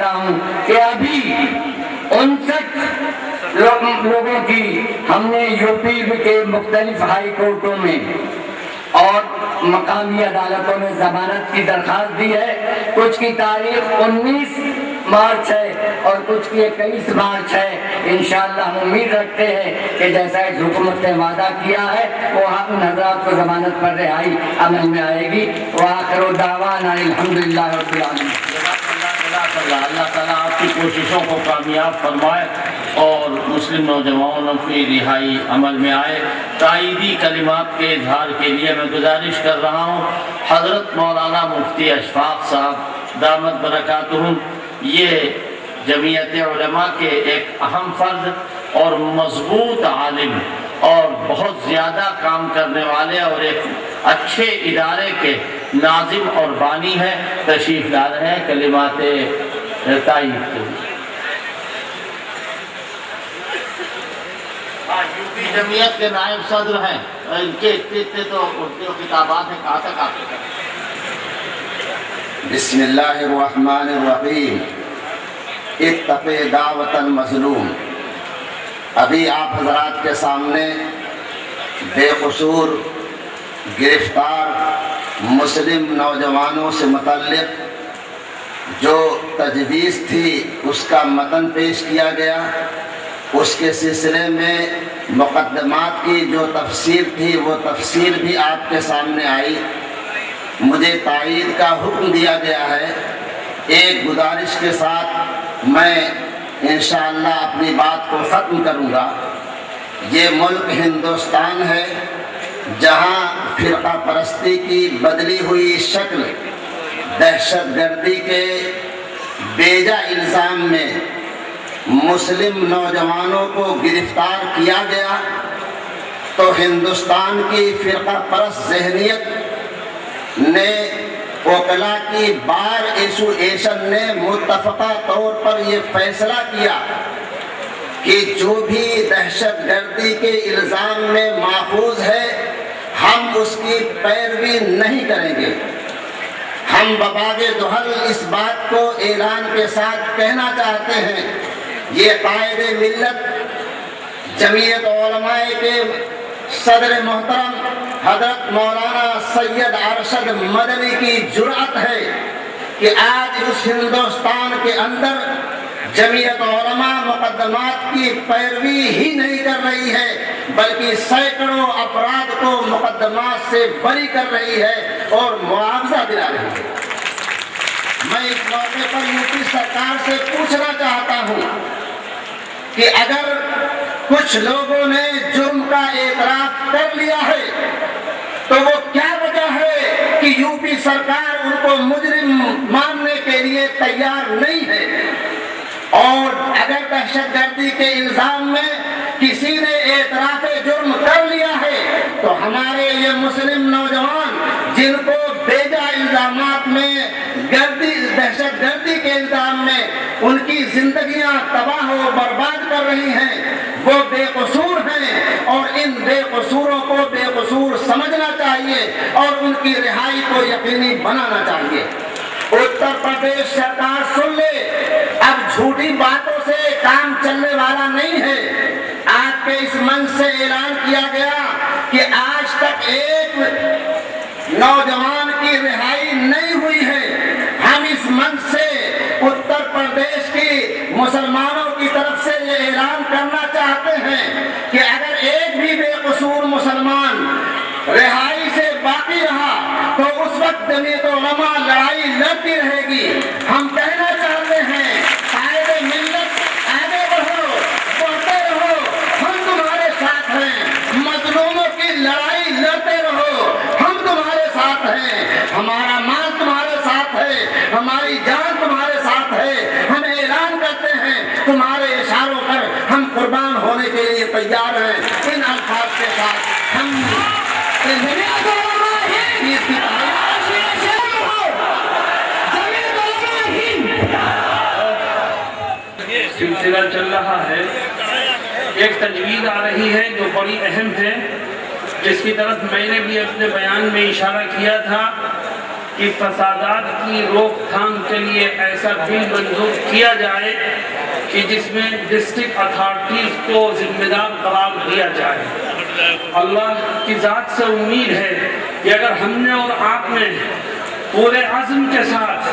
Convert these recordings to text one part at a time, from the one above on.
چاہتا ہوں کہ ابھی 59 لوگوں کی ہم نے یو پی کے مختلف ہائی کورٹوں میں اور مقامی عدالتوں میں ضمانت کی درخواست دی ہے. کچھ کی تاریخ 19 مارچ ہے اور کچھ کی 21 مارچ ہے. انشاءاللہ ہم امید رکھتے ہیں کہ جیسا اس حکومت نے وعدہ کیا ہے وہ ان حضرات کو ضمانت پر رہائی عمل میں آئے گی. وآخر دعوانا الحمدللہ رب العالمین. اللہ تعالیٰ آپ کی کوششوں کو کامیاب فرمائے اور مسلم نوجوانوں کی رہائی عمل میں آئے. تائیدی کلمات کے اظہار کے لیے میں گزارش کر رہا ہوں حضرت مولانا مفتی اشفاق صاحب دامت برکاتہم. یہ جمعیت علماء کے ایک اہم فرد اور مضبوط عالم اور بہت زیادہ کام کرنے والے اور ایک اچھے ادارے کے ناظم اور بانی ہیں. تشریف لا رہے ہیں کلمات تائید کے لیے. یوپی جمعیت کے نائب صدر ہیں. ان کے اتنے تو کتابات ہیں کہاں تک آپ کے. بسم اللہ الرحمن الرحیم. اتق دعوت المظلوم. ابھی آپ حضرات کے سامنے بے قصور گرفتار مسلم نوجوانوں سے متعلق جو تجویز تھی اس کا متن پیش کیا گیا. اس کے سلسلے میں مقدمات کی جو تفسیر تھی وہ تفسیر بھی آپ کے سامنے آئی. مجھے تائید کا حکم دیا گیا ہے. ایک گزارش کے ساتھ میں انشاءاللہ اپنی بات کو ختم کروں گا. یہ ملک ہندوستان ہے جہاں فرقہ پرستی کی بدلی ہوئی شکل دہشت گردی کے بیجا الزام میں مسلم نوجوانوں کو گرفتار کیا گیا تو ہندوستان کی فرقہ پرست ذہنیت نے وکلا کی بار ایسوسیشن نے متفقہ طور پر یہ فیصلہ کیا کہ جو بھی دہشت گردی کے الزام میں ماخوذ ہے ہم اس کی پیروی نہیں کریں گے. ہم بباغ دہل اس بات کو اعلان کے ساتھ کہنا چاہتے ہیں یہ قائد ملت جمعیت علماء کے صدر محترم حضرت مولانا سید ارشد مدنی کی جرأت ہے کہ آج اس ہندوستان کے اندر جمعیت علماء مقدمات کی پیروی ہی نہیں کر رہی ہے بلکہ سینکڑوں افراد کو مقدمات سے بری کر رہی ہے اور معاوضہ دلا رہی ہے. میں اس موقع پر یوپی سرکار سے پوچھنا چاہتا ہوں کہ اگر کچھ لوگوں نے جرم کا اعتراف کر لیا ہے تو وہ کیا وجہ ہے کہ یوپی سرکار ان کو مجرم ماننے کے لیے تیار نہیں ہے. اور اگر دہشت گردی کے الزام میں کسی نے اعتراف جرم کر لیا ہے تو ہمارے یہ مسلم نوجوان جن کو بیجا الزامات میں دہشت گردی کے الزام میں ان کی زندگیاں تباہ و برباد کر رہی ہیں وہ بے قصور ہیں اور ان بے قصوروں کو بے قصور سمجھنا چاہیے اور ان کی رہائی کو یقینی بنانا چاہیے. اتر پردیش سرکار سن لے اب جھوٹی باتوں سے کام چلنے والا نہیں ہے. آج کے اس منچ سے اعلان کیا گیا کہ آج تک ایک نوجوان کی رہائی نہیں ہوئی ہے. ہم اس منچ سے اتر پردیش کی مسلمانوں کی طرف سے یہ اعلان کرنا چاہتے ہیں کہ اگر ایک بھی بے قصور مسلمان رہائی سے باقی رہا تو اس وقت جمعیت علماء لڑائی لڑتی رہے گی. ہم کہنا چاہتے ہیں قائد ملت آگے بڑھو بڑھتے رہو ہم تمہارے ساتھ ہیں. مظلوموں کی لڑائی لڑتے رہو ہم تمہارے ساتھ ہیں. ہمارا مال تمہارے ساتھ ہے ہماری جان تمہارے ساتھ ہے. ہم اعلان کرتے ہیں تمہارے اشاروں پر ہم قربان ہونے کے لیے تیار ہیں. ان الفاظ کے ساتھ ہم سلسلہ چل رہا ہے. ایک تجویز آ رہی ہے جو بڑی اہم ہے جس کی طرف میں نے بھی اپنے بیان میں اشارہ کیا تھا کہ فسادات کی روک تھام کے لیے ایسا بل منظور کیا جائے کہ جس میں ڈسٹرکٹ اتھارٹیز کو ذمہ دار قرار دیا جائے۔ اللہ کی ذات سے امید ہے کہ اگر ہم نے اور آپ نے پورے عزم کے ساتھ،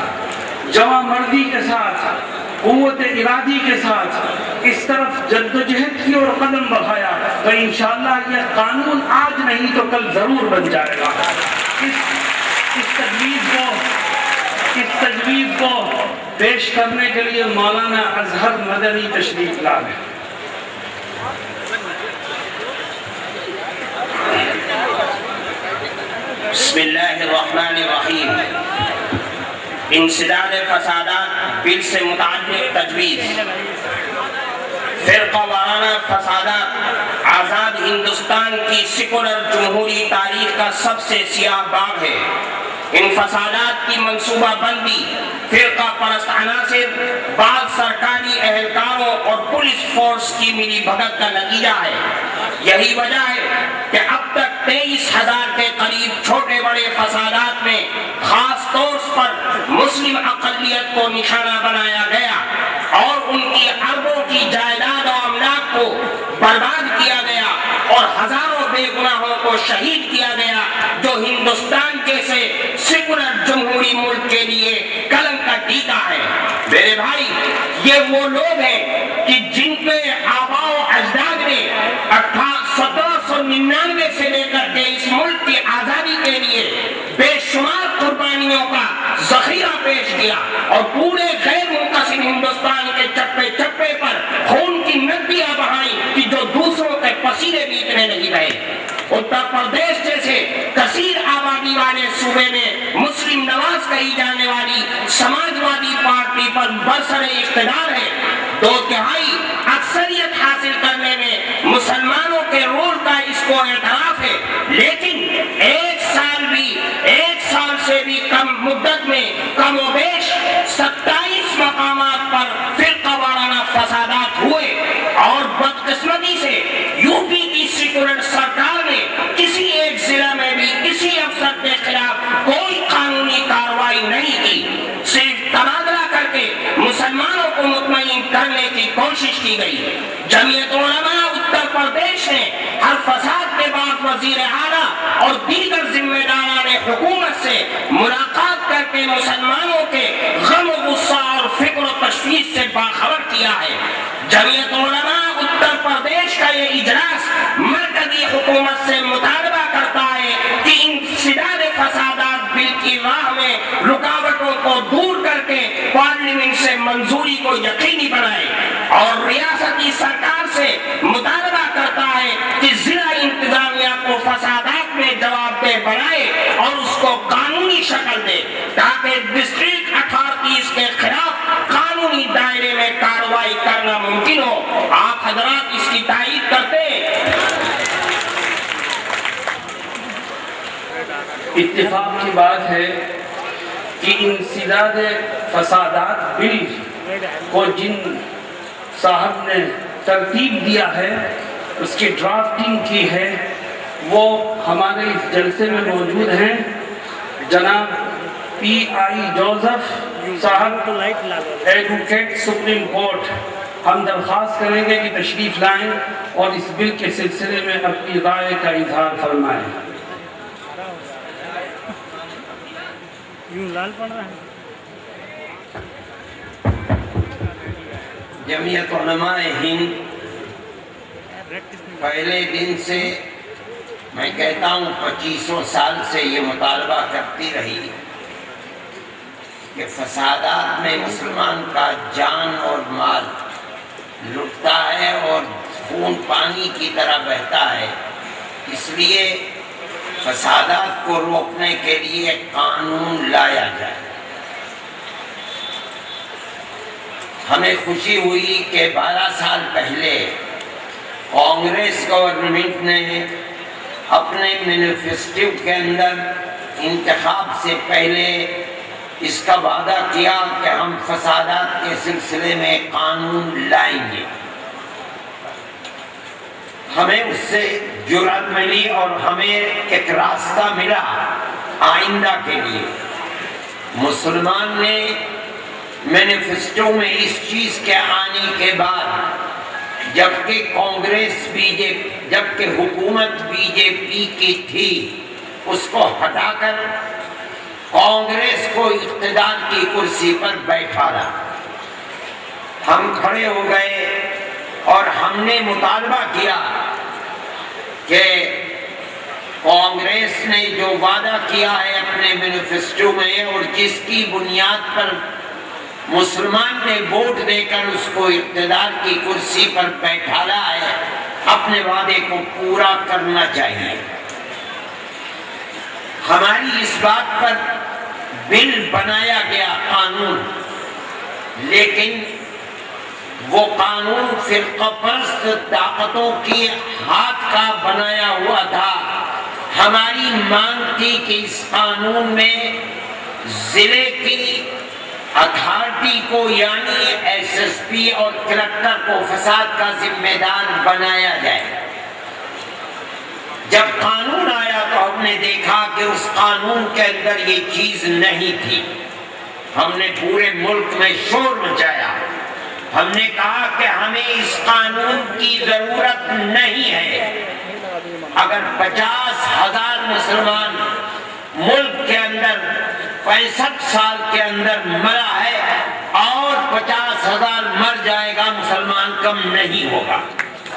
جواں مردی کے ساتھ، قوت ارادی کے ساتھ اس طرف جدوجہد کی اور قدم بڑھایا تو انشاءاللہ یہ قانون آج نہیں تو کل ضرور بن جائے گا۔ اس تجویز کو پیش کرنے کے لیے مولانا اظہر مدنی تشریف لائے۔ بسم اللہ الرحمن الرحیم۔ انسداد فسادات بل سے متعلق تجویز۔ فرقہ وارانہ فسادات آزاد ہندوستان کی سیکولر جمہوری تاریخ کا سب سے سیاہ باب ہے۔ ان فسادات کی منصوبہ بندی فرقہ پرست عناصر، بعض سرکاری اہلکاروں اور پولیس فورس کی ملی بھگت کا نتیجہ ہے۔ یہی وجہ ہے کہ اب تک 23,000 کے قریب چھوٹے بڑے فسادات میں خاص طور پر مسلم اقلیت کو نشانہ بنایا گیا اور ان کی اربوں کی جائیداد و املاک کو برباد کیا گیا اور ہزاروں بے گناہوں کو شہید کیا گیا جو ہندوستان جیسے سیکولر جمہوری ملک کے لیے قلم کا ٹیکا ہے۔ میرے بھائی، یہ وہ لوگ ہیں کہ جن کے آباء و اجداد نے 1799 سے لے کر کے اس ملک کی آزادی کے لیے بے شمار قربانیوں کا ذخیرہ پیش کیا اور پورے غیر منقسم ہندوستان کے چپے چپے پر خون کی ندیاں بہائیں کہ جو دوسروں کے پسینے بھی اتنے نہیں رہے۔ اتر پردیش جیسے کثیر آبادی والے صوبے میں مسلم نواز کہی جانے والی سماجوادی پارٹی پر برسر اقتدار ہے۔ 2/3 اکثریت حاصل کرنے میں مسلمانوں کے رول کا اس کو اعتراف ہے، لیکن ایک سال سے بھی کم مدت میں کم و بیش 27 مقامات پر فرقہ وارانہ فسادات ہوئے اور بدقسمتی سے یو پی کی سیکولر سرکار نے کسی ایک ضلع میں بھی کسی افسر کے خلاف کوئی قانونی کارروائی نہیں کی، صرف تبادلہ کر کے مسلمانوں کو مطمئن کرنے کی کوشش کی گئی۔ جمعیت علماء اتر پردیش نے ہر فساد کے بعد وزیر اعلیٰ اور دیگر ذمہ داران حکومت سے ملاقات کر کے مسلمانوں کے غم و غصہ اور فکر و تشویش سے باخبر کیا ہے۔ جمعیت علماء اتر پردیش کا یہ اجلاس مرکزی حکومت سے مطالبہ کرتا ہے کہ انسداد فسادات بل کی راہ میں رکاوٹوں کو دور کر کے پارلیمنٹ سے منظوری کو یقینی بنائے اور ریاستی سرکار سے مطالبہ کرتا ہے کہ ضلع انتظامیہ کو فسادات میں جواب دہ بنائے اور اس کو قانونی شکل دے تاکہ ڈسٹرکٹ اتھارٹیز کے خلاف قانونی دائرے میں کارروائی کرنا ممکن ہو۔ آپ حضرات اس کی تائید کرتے ہیں؟ اتفاق کی بات ہے کہ انسداد فسادات بل کو جن صاحب نے ترتیب دیا ہے، اس کی ڈرافٹنگ کی ہے، وہ ہمارے اس جلسے میں موجود ہیں۔ جناب PI جوزف صاحب، ایڈوکیٹ سپریم کورٹ، ہم درخواست کریں گے کہ تشریف لائیں اور اس بل کے سلسلے میں اپنی رائے کا اظہار فرمائیں۔ جمعیت علماء ہند پہلے دن سے، میں کہتا ہوں 2500 سال سے یہ مطالبہ کرتی رہی کہ فسادات میں مسلمان کا جان اور مال لٹتا ہے اور خون پانی کی طرح بہتا ہے، اس لیے فسادات کو روکنے کے لیے قانون لایا جائے۔ ہمیں خوشی ہوئی کہ 12 سال پہلے کانگریس گورنمنٹ نے اپنے مینیفیسٹو کے اندر انتخاب سے پہلے اس کا وعدہ کیا کہ ہم فسادات کے سلسلے میں قانون لائیں گے۔ ہمیں اس سے جرأت ملی اور ہمیں ایک راستہ ملا آئندہ کے لیے۔ مسلمان نے مینیفیسٹو میں اس چیز کے آنے کے بعد، جبکہ حکومت بی جے پی کی تھی، اس کو ہٹا کر کانگریس کو اقتدار کی کرسی پر بیٹھا رہا۔ ہم کھڑے ہو گئے اور ہم نے مطالبہ کیا کہ کانگریس نے جو وعدہ کیا ہے اپنے مینیفیسٹو میں اور جس کی بنیاد پر مسلمان نے ووٹ دے کر اس کو اقتدار کی کرسی پر بیٹھایا ہے، اپنے وعدے کو پورا کرنا چاہیے۔ ہماری اس بات پر بل بنایا گیا قانون، لیکن وہ قانون فرقہ پرست طاقتوں کی ہاتھ کا بنایا ہوا تھا۔ ہماری مانگ تھی کہ اس قانون میں ضلع کی اتھارٹی کو یعنی ایس ایس پی اور کلکٹر کو فساد کا ذمہ دار بنایا جائے۔ جب قانون آیا تو ہم نے دیکھا کہ اس قانون کے اندر یہ چیز نہیں تھی۔ ہم نے پورے ملک میں شور مچایا، ہم نے کہا کہ ہمیں اس قانون کی ضرورت نہیں ہے۔ اگر 50,000 مسلمان ملک کے اندر 65 سال کے اندر مرا ہے اور 50,000 مر جائے گا، مسلمان کم نہیں ہوگا۔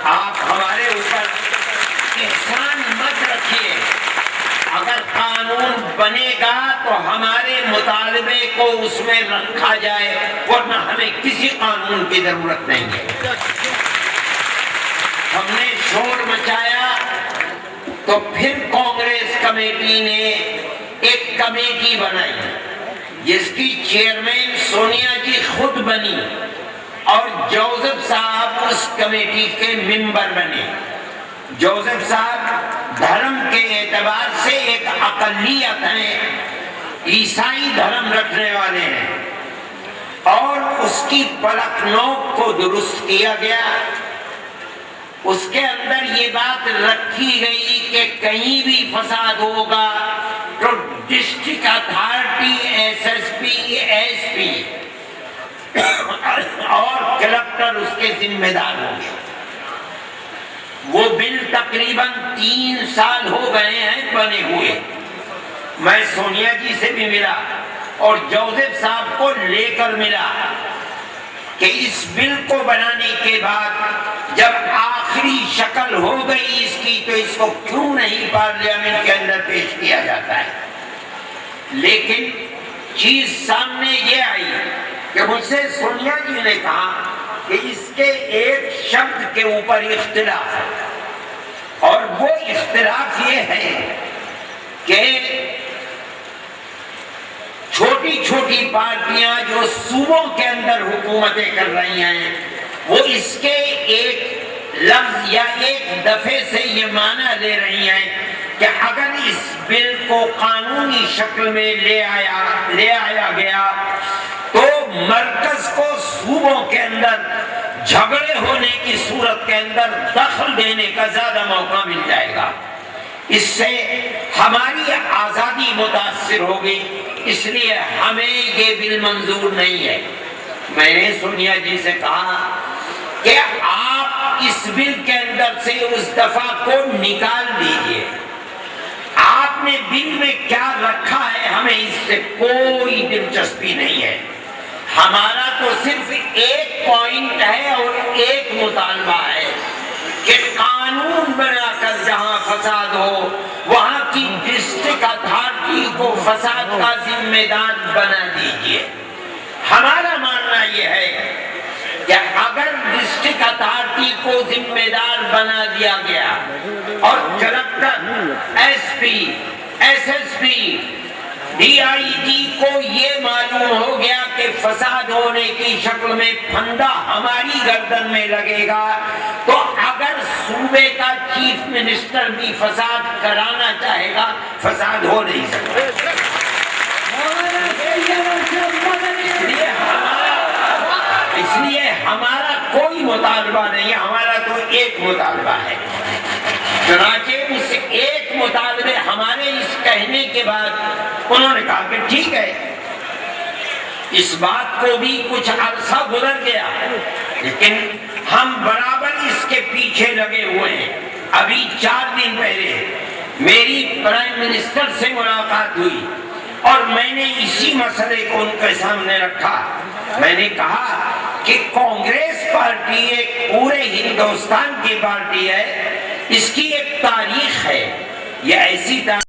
آپ ہمارے اوپر احسان مت رکھیے، اگر قانون بنے گا تو ہمارے مطالبے کو اس میں رکھا جائے، ورنہ ہمیں کسی قانون کی ضرورت نہیں ہے۔ ہم نے شور مچایا تو پھر کانگریس کمیٹی نے ایک کمیٹی بنائی جس کی چیئرمین سونیا جی خود بنی اور جوزف صاحب اس کمیٹی کے ممبر بنے۔ جوزف صاحب دھرم کے اعتبار سے ایک اقلیت ہیں، عیسائی دھرم رکھنے والے ہیں، اور اس کی پلک نوک کو درست کیا گیا۔ اس کے اندر یہ بات رکھی گئی کہ کہیں بھی فساد ہوگا تو district authority, S S P, S P اور کلکٹر اس کے ذمہ دار ہوں گے۔ وہ بل تقریباً 3 سال ہو گئے ہیں بنے ہوئے۔ میں سونیا جی سے بھی ملا اور جوزف صاحب کو لے کر ملا کہ اس بل کو بنانے کے بعد جب آخری شکل ہو گئی اس کی تو اس کو کیوں نہیں پارلیمنٹ کے اندر پیش کیا جاتا ہے۔ لیکن چیز سامنے یہ آئی کہ مجھ سے سونیا جی نے کہا کہ اس کے ایک شبد کے اوپر اختلاف ہے، اور وہ اختلاف یہ ہے کہ چھوٹی چھوٹی پارٹیاں جو صوبوں کے اندر حکومتیں کر رہی ہیں وہ اس کے ایک لفظ یا ایک دفعے سے یہ معنی لے رہی ہیں کہ اگر اس بل کو قانونی شکل میں لے آیا گیا تو مرکز کو صوبوں کے اندر جھگڑے ہونے کی صورت کے اندر دخل دینے کا زیادہ موقع مل جائے گا، اس سے ہماری آزادی متاثر ہوگی، اس لیے ہمیں یہ بل منظور نہیں ہے۔ میں نے سونیا جی سے کہا کہ آپ اس بل کے اندر سے اس دفعہ کو نکال دیجئے، آپ نے بل میں کیا رکھا ہے ہمیں اس سے کوئی دلچسپی نہیں ہے، ہمارا تو صرف ایک پوائنٹ ہے اور ایک مطالبہ ہے کہ قانون بنا کر جہاں فساد ہو وہاں کی ڈسٹرکٹ اتھارٹی کو فساد کا ذمہ دار بنا دیجئے۔ ہمارا ماننا یہ ہے کہ اگر ڈسٹرکٹ اتھارٹی کو ذمہ دار بنا دیا گیا اور collector, S P, S S P, D I G کو یہ معلوم ہو گیا کہ فساد ہونے کی شکل میں پھندا ہماری گردن میں لگے گا، تو اگر صوبے کا چیف منسٹر بھی فساد کرانا چاہے گا فساد ہو نہیں سکتا۔ اس لیے ہمارا کوئی مطالبہ نہیں، ہمارا تو ایک مطالبہ ہے۔ چنانچہ اس ایک مطالبے ہمارے اس کہنے کے بعد انہوں نے کہا کہ ٹھیک ہے، اس بات کو بھی کچھ عرصہ گزر گیا، لیکن ہم برابر اس کے پیچھے لگے ہوئے ہیں۔ ابھی 4 دن پہلے میری پرائم منسٹر سے ملاقات ہوئی اور میں نے اسی مسئلے کو ان کے سامنے رکھا۔ میں نے کہا کہ کانگریس پارٹی ایک پورے ہندوستان کی پارٹی ہے، اس کی ایک تاریخ ہے، یہ ایسی تاریخ